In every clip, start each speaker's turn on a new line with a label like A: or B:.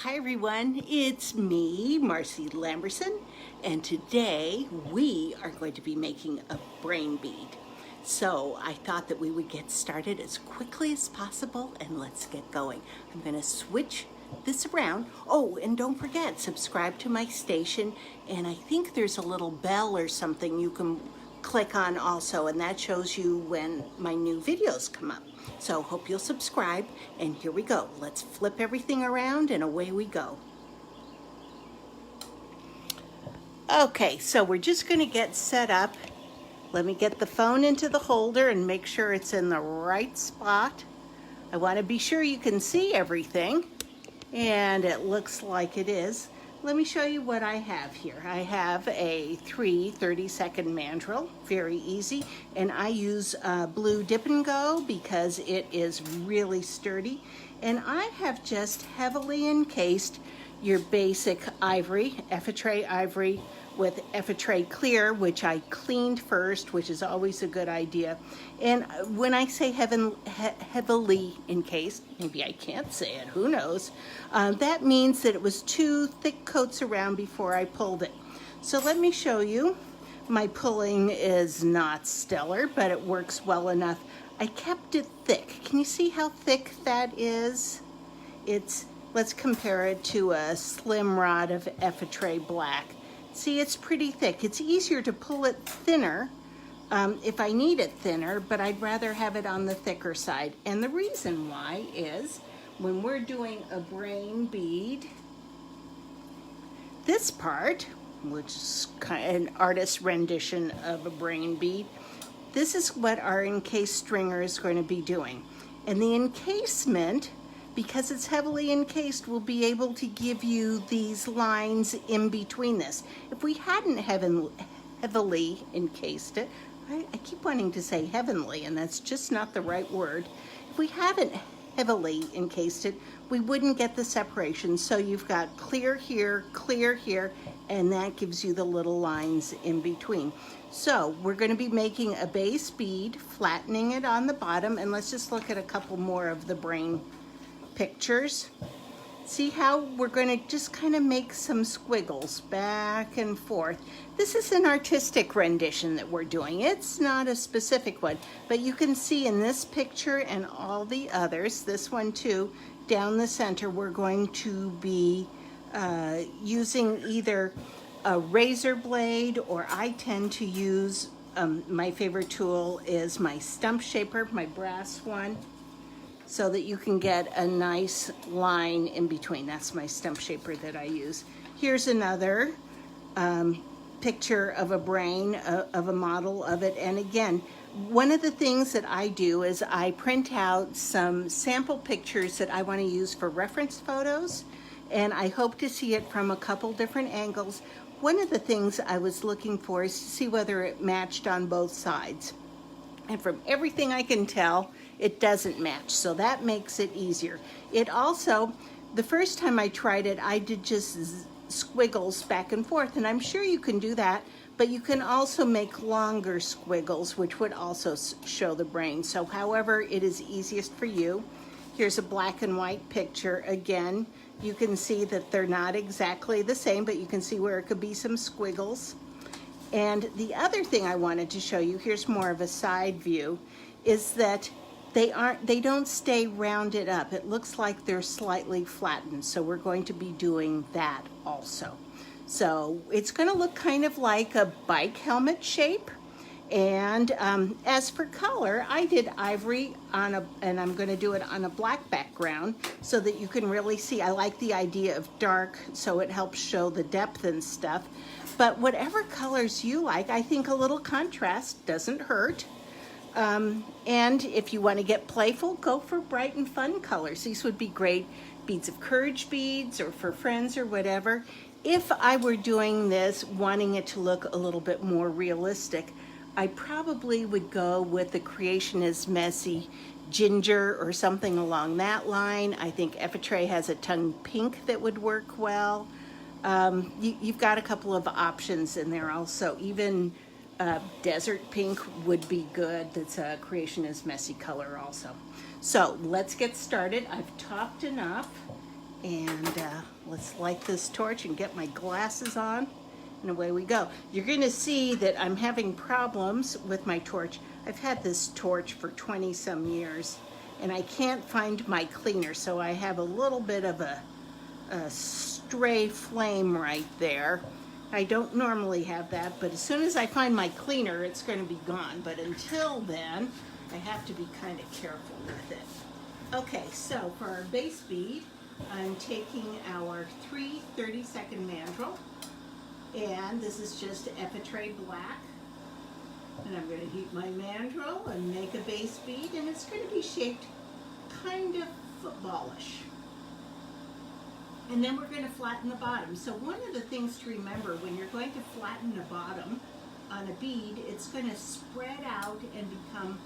A: Hi everyone, it's me, Marcy Lamberson, and today we are going to be making a brain bead. So I thought that we would get started as quickly as possible and let's get going. I'm going to switch this around. Oh, and don't forget, subscribe to my station, and I think there's a little bell or something you can click on also, and that shows you when my new videos come up. So hope you'll subscribe, and here we go. Let's flip everything around and away we go. Okay, so we're just going to get set up. Let me get the phone into the holder and make sure it's in the right spot. I want to be sure you can see everything, and it looks like it is. Let me show you what I have here. I have a 30-second mandrel, very easy, and I use blue Dip and Go because it is really sturdy. And I have just heavily encased your basic ivory, effetray ivory with effetray clear, which I cleaned first, which is always a good idea. And when I say heavily encased, maybe I can't say it, who knows, that means that it was 2 thick coats around before I pulled it. So let me show you. My pulling is not stellar, but it works well enough. I kept it thick. Can you see how thick that is? Let's compare it to a slim rod of effetray black. See, it's pretty thick. It's easier to pull it thinner if I need it thinner, but I'd rather have it on the thicker side. And the reason why is when we're doing a brain bead, this part, which is kind of an artist's rendition of a brain bead, this is what our encased stringer is going to be doing. And the encasement, because it's heavily encased, will be able to give you these lines in between this. If we hadn't heavily encased it, I keep wanting to say heavenly, and that's just not the right word. If we hadn't heavily encased it, we wouldn't get the separation. So you've got clear here, and that gives you the little lines in between. So we're going to be making a base bead, flattening it on the bottom, and let's just look at a couple more of the brain pictures. See how we're going to just kind of make some squiggles back and forth. This is an artistic rendition that we're doing. It's not a specific one, but you can see in this picture and all the others, this one too, down the center, we're going to be using either a razor blade, or I tend to use, my favorite tool is my stump shaper, my brass one, so that you can get a nice line in between. That's my stump shaper that I use. Here's another picture of a brain, of a model of it. And again, one of the things that I do is I print out some sample pictures that I want to use for reference photos, and I hope to see it from a couple different angles. One of the things I was looking for is to see whether it matched on both sides. And from everything I can tell, it doesn't match, so that makes it easier. It also, the first time I tried it, I did just squiggles back and forth, and I'm sure you can do that, but you can also make longer squiggles, which would also show the brain. So however it is easiest for you. Here's a black and white picture. Again, you can see that they're not exactly the same, but you can see where it could be some squiggles. And the other thing I wanted to show you, here's more of a side view, is that they don't stay rounded up. It looks like they're slightly flattened, so we're going to be doing that also. So it's going to look kind of like a bike helmet shape. And as for color, I did ivory and I'm going to do it on a black background so that you can really see. I like the idea of dark, so it helps show the depth and stuff. But whatever colors you like, I think a little contrast doesn't hurt. And if you want to get playful, go for bright and fun colors. These would be great beads of courage beads, or for friends or whatever. If I were doing this, wanting it to look a little bit more realistic, I probably would go with the Creation is Messy ginger or something along that line. I think effetray has a tongue pink that would work well. You've got a couple of options in there also. Even desert pink would be good. That's a Creation is Messy color also. So let's get started. I've talked enough, And let's light this torch and get my glasses on, and away we go. You're going to see that I'm having problems with my torch. I've had this torch for 20 some years, and I can't find my cleaner, so I have a little bit of a stray flame right there. I don't normally have that, but as soon as I find my cleaner, it's going to be gone. But until then, I have to be kind of careful with it. Okay, so for our base bead, I'm taking our 3 30-second mandrel, and this is just Epitre black. And I'm going to heat my mandrel and make a base bead, and it's going to be shaped kind of footballish. And then we're going to flatten the bottom. So one of the things to remember when you're going to flatten the bottom on a bead, it's going to spread out and become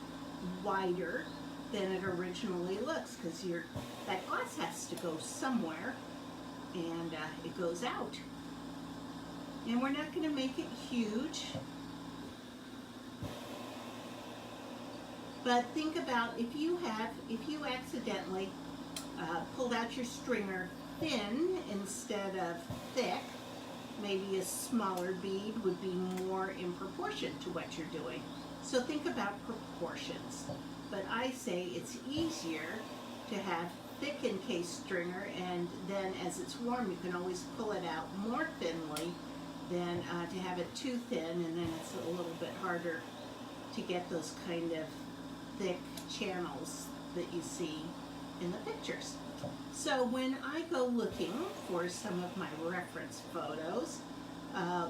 A: wider than it originally looks, because that glass has to go somewhere, and it goes out. And we're not going to make it huge, but think about if you accidentally pulled out your stringer thin instead of thick, maybe a smaller bead would be more in proportion to what you're doing. So think about proportions. But I say it's easier to have thick encased stringer, and then as it's warm you can always pull it out more thinly than to have it too thin, and then it's a little bit harder to get those kind of thick channels that you see in the pictures. So when I go looking for some of my reference photos,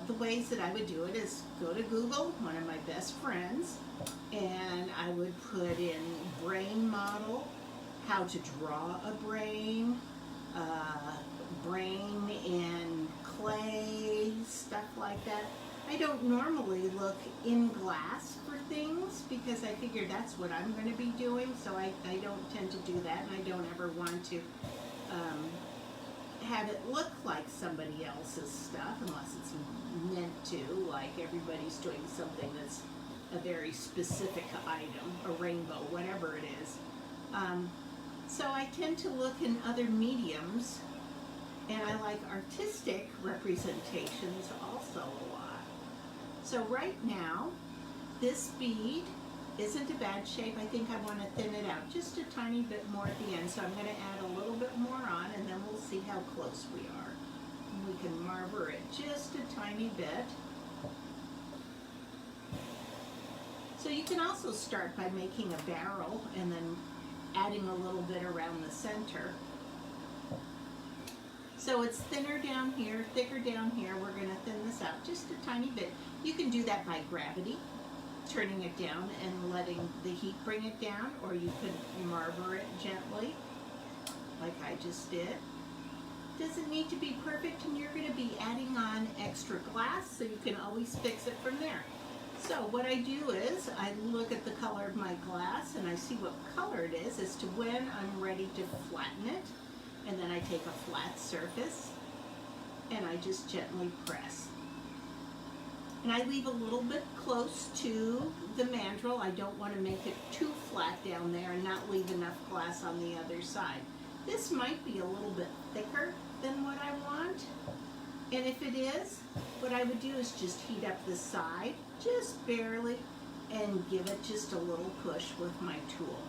A: the ways that I would do it is go to Google, one of my best friends, and I would put in brain model, how to draw a brain in clay, stuff like that. I don't normally look in glass for things because I figure that's what I'm going to be doing, so I don't tend to do that, and I don't ever want to have it look like somebody else's stuff unless it's meant to, like everybody's doing something that's a very specific item, a rainbow, whatever it is. So I tend to look in other mediums, and I like artistic representations also a lot. So right now, this bead isn't a bad shape. I think I want to thin it out just a tiny bit more at the end. So I'm going to add a little bit more on, and then we'll see how close we are. And we can marver it just a tiny bit. So you can also start by making a barrel and then adding a little bit around the center. So it's thinner down here, thicker down here. We're going to thin this out just a tiny bit. You can do that by gravity, turning it down and letting the heat bring it down, or you could marver it gently, like I just did. Doesn't need to be perfect, and you're going to be adding on extra glass, so you can always fix it from there. So what I do is I look at the color of my glass, and I see what color it is as to when I'm ready to flatten it. And then I take a flat surface and I just gently press. And I leave a little bit close to the mandrel. I don't want to make it too flat down there and not leave enough glass on the other side. This might be a little bit thicker than what I want. And if it is, what I would do is just heat up the side, just barely, and give it just a little push with my tool.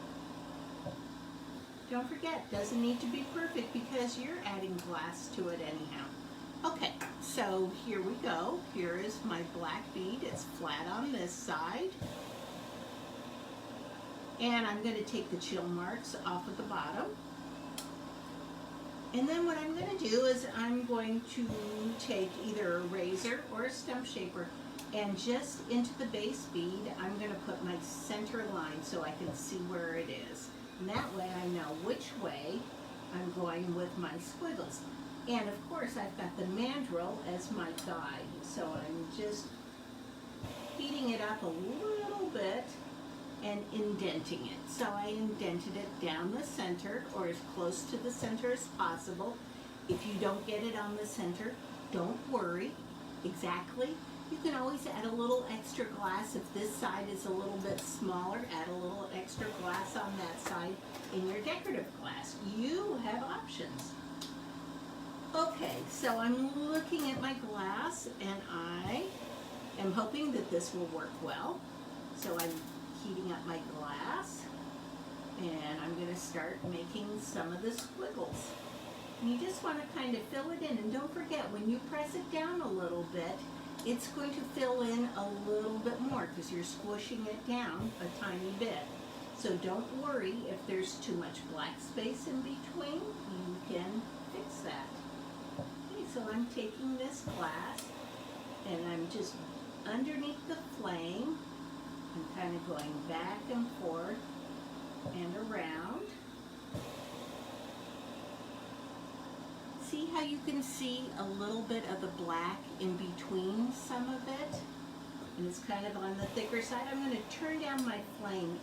A: Don't forget, doesn't need to be perfect because you're adding glass to it anyhow. Okay, so here we go. Here is my black bead. It's flat on this side. And I'm going to take the chill marks off of the bottom. And then what I'm going to do is I'm going to take either a razor or a stump shaper, and just into the base bead, I'm going to put my center line so I can see where it is. And that way I know which way I'm going with my squiggles. And of course I've got the mandrel as my guide. So I'm just heating it up a little bit and indenting it. So I indented it down the center, or as close to the center as possible. If you don't get it on the center, don't worry. Exactly. You can always add a little extra glass if this side is a little bit smaller. Add a little extra glass on that side in your decorative glass. You have options. so I'm looking at my glass and I am hoping that this will work well. So I'm heating up my glass and I'm going to start making some of the squiggles. And you just want to kind of fill it in, and don't forget, when you press it down a little bit, it's going to fill in a little bit more because you're squishing it down a tiny bit. So don't worry if there's too much black space in between, you can fix that. Okay, so I'm taking this glass and I'm just underneath the flame. I'm kind of going back and forth and around. See how you can see a little bit of the black in between some of it? And it's kind of on the thicker side. I'm going to turn down my flame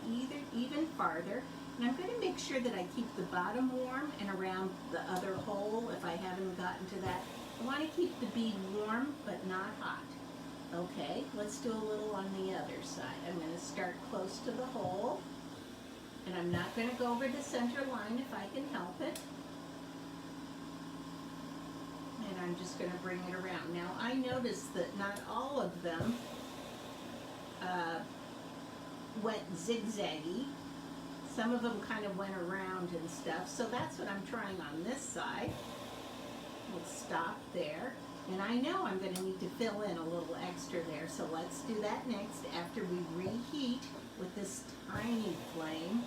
A: even farther. And I'm going to make sure that I keep the bottom warm and around the other hole if I haven't gotten to that. I want to keep the bead warm but not hot. Okay, let's do a little on the other side. I'm going to start close to the hole. And I'm not going to go over the center line if I can help it. And I'm just going to bring it around. Now I noticed that not all of them went zigzaggy. Some of them kind of went around and stuff. So that's what I'm trying on this side. We'll stop there. And I know I'm going to need to fill in a little extra there. So let's do that next after we reheat with this tiny flame.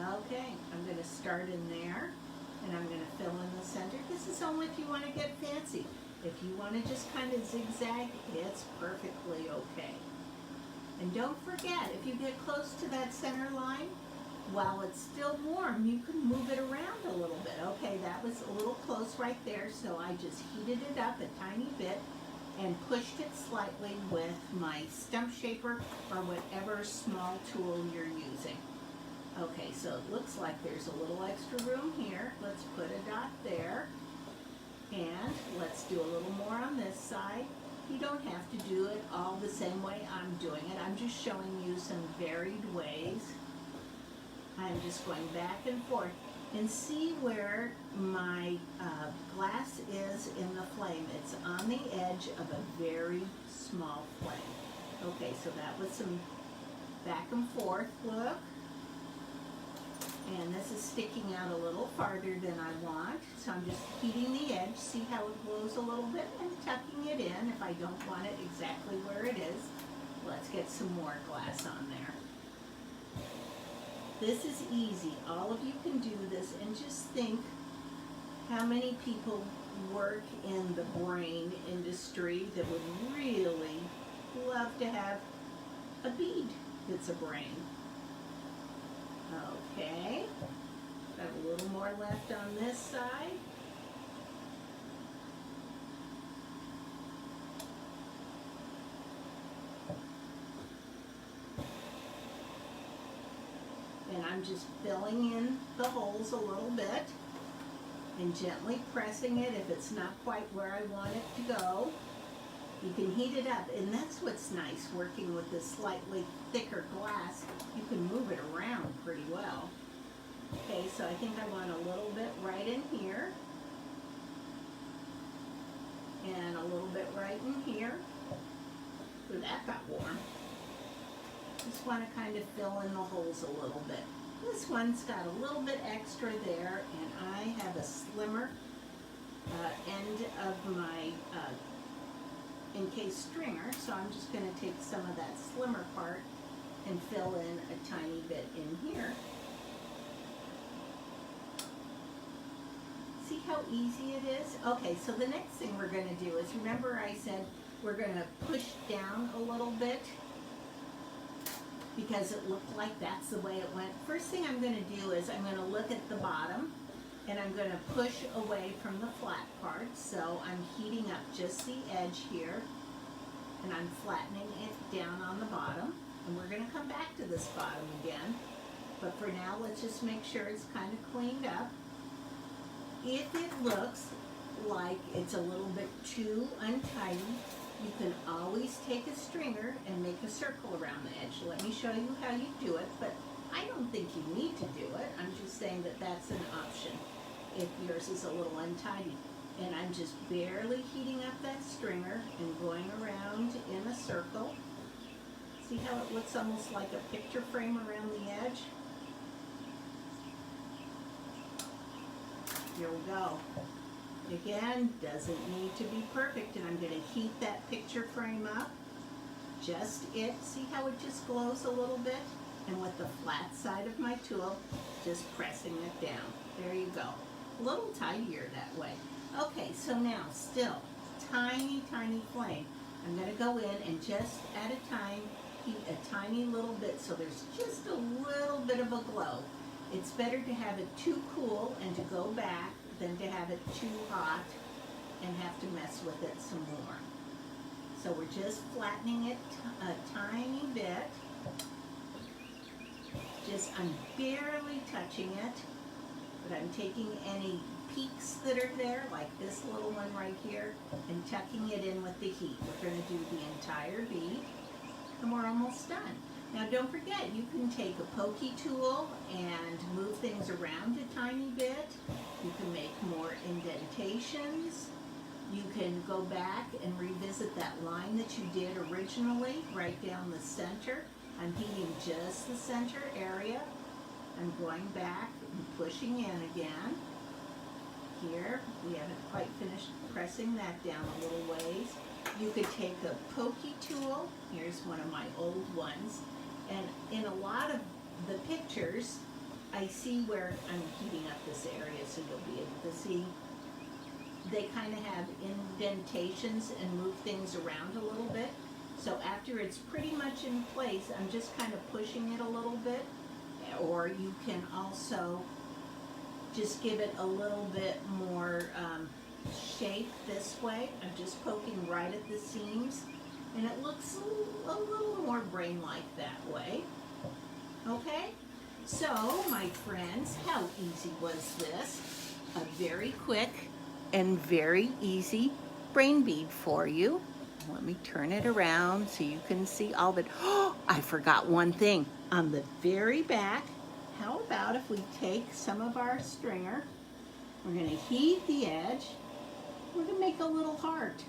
A: Okay, I'm going to start in there. And I'm going to fill in the center. This is only if you want to get fancy. If you want to just kind of zigzag, it's perfectly okay. And don't forget, if you get close to that center line, while it's still warm, you can move it around a little bit. Okay, that was a little close right there, so I just heated it up a tiny bit and pushed it slightly with my stump shaper or whatever small tool you're using. Okay, so it looks like there's a little extra room here. Let's put a dot there. And let's do a little more on this side. You don't have to do it all the same way I'm doing it. I'm just showing you some varied ways. I'm just going back and forth. And see where my glass is in the flame. It's on the edge of a very small flame. Okay, so that was some back and forth look. And this is sticking out a little farther than I want. So I'm just heating the edge, see how it glows a little bit, and tucking it in if I don't want it exactly where it is. Let's get some more glass on there. This is easy. All of you can do this, and just think how many people work in the brain industry that would really love to have a bead that's a brain. Okay, got a little more left on this side. And I'm just filling in the holes a little bit and gently pressing it if it's not quite where I want it to go. You can heat it up, and that's what's nice working with this slightly thicker glass. You can move it around pretty well. Okay, so I think I want a little bit right in here. And a little bit right in here. Ooh, that got warm. Just want to kind of fill in the holes a little bit. This one's got a little bit extra there, and I have a slimmer end of my encased stringer, so I'm just going to take some of that slimmer part and fill in a tiny bit in here. See how easy it is? Okay, so the next thing we're going to do is, remember I said we're going to push down a little bit because it looked like that's the way it went. First thing I'm going to do is I'm going to look at the bottom and I'm going to push away from the flat part. So I'm heating up just the edge here and I'm flattening it down on the bottom. And we're going to come back to this bottom again. But for now, let's just make sure it's kind of cleaned up. If it looks like it's a little bit too untidy, you can always take a stringer and make a circle around the edge. Let me show you how you do it, but I don't think you need to do it. I'm just saying that that's an option if yours is a little untidy. And I'm just barely heating up that stringer and going around in a circle. See how it looks almost like a picture frame around the edge? Here we go. Again, doesn't need to be perfect, and I'm going to heat that picture frame up. Just it. See how it just glows a little bit? And with the flat side of my tool, just pressing it down. There you go. A little tidier that way. Okay, so now still, tiny, tiny flame. I'm going to go in and just at a time, heat a tiny little bit so there's just a little bit of a glow. It's better to have it too cool and to go back than to have it too hot and have to mess with it some more. So we're just flattening it a tiny bit. I'm barely touching it, but I'm taking any peaks that are there, like this little one right here, and tucking it in with the heat. We're going to do the entire bead, and we're almost done. Now don't forget, you can take a pokey tool and move things around a tiny bit. You can make more indentations. You can go back and revisit that line that you did originally, right down the center. I'm heating just the center area. I'm going back and pushing in again. Here, we haven't quite finished pressing that down a little ways. You could take a pokey tool. Here's one of my old ones. And in a lot of the pictures, I see where I'm heating up this area so you'll be able to see. They kind of have indentations and move things around a little bit. So after it's pretty much in place, I'm just kind of pushing it a little bit. Or you can also just give it a little bit more shape this way. I'm just poking right at the seams. And it looks a little more brain-like that way. Okay? So, my friends, how easy was this? A very quick and very easy brain bead for you. Let me turn it around so you can see all of it. Oh, I forgot one thing. On the very back, how about if we take some of our stringer, we're going to heat the edge, we're going to make a little heart.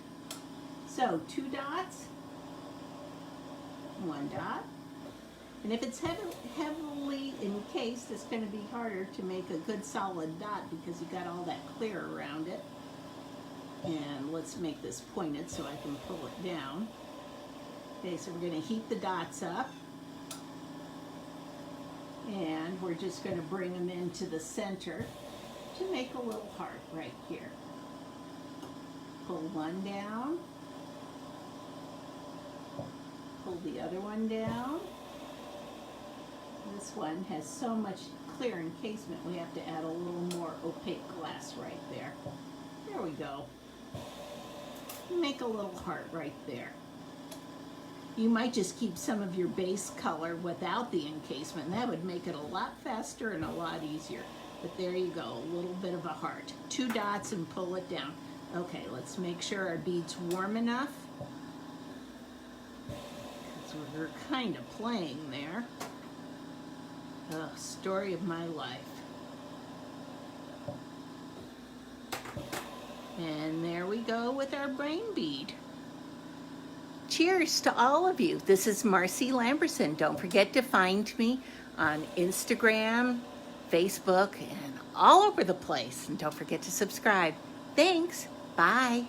A: So 2 dots, 1 dot. And if it's heavily encased, it's going to be harder to make a good solid dot because you got all that clear around it. And let's make this pointed so I can pull it down. Okay, so we're going to heat the dots up. And we're just going to bring them into the center to make a little heart right here. Pull one down. Pull the other one down. This one has so much clear encasement, we have to add a little more opaque glass right there. There we go. Make a little heart right there. You might just keep some of your base color without the encasement. That would make it a lot faster and a lot easier. But there you go, a little bit of a heart. 2 dots and pull it down. Okay, let's make sure our bead's warm enough. Because we're kind of playing there. Oh, story of my life. And there we go with our brain bead. Cheers to all of you. This is Marcy Lamberson. Don't forget to find me on Instagram, Facebook, and all over the place. And don't forget to subscribe. Thanks. Bye.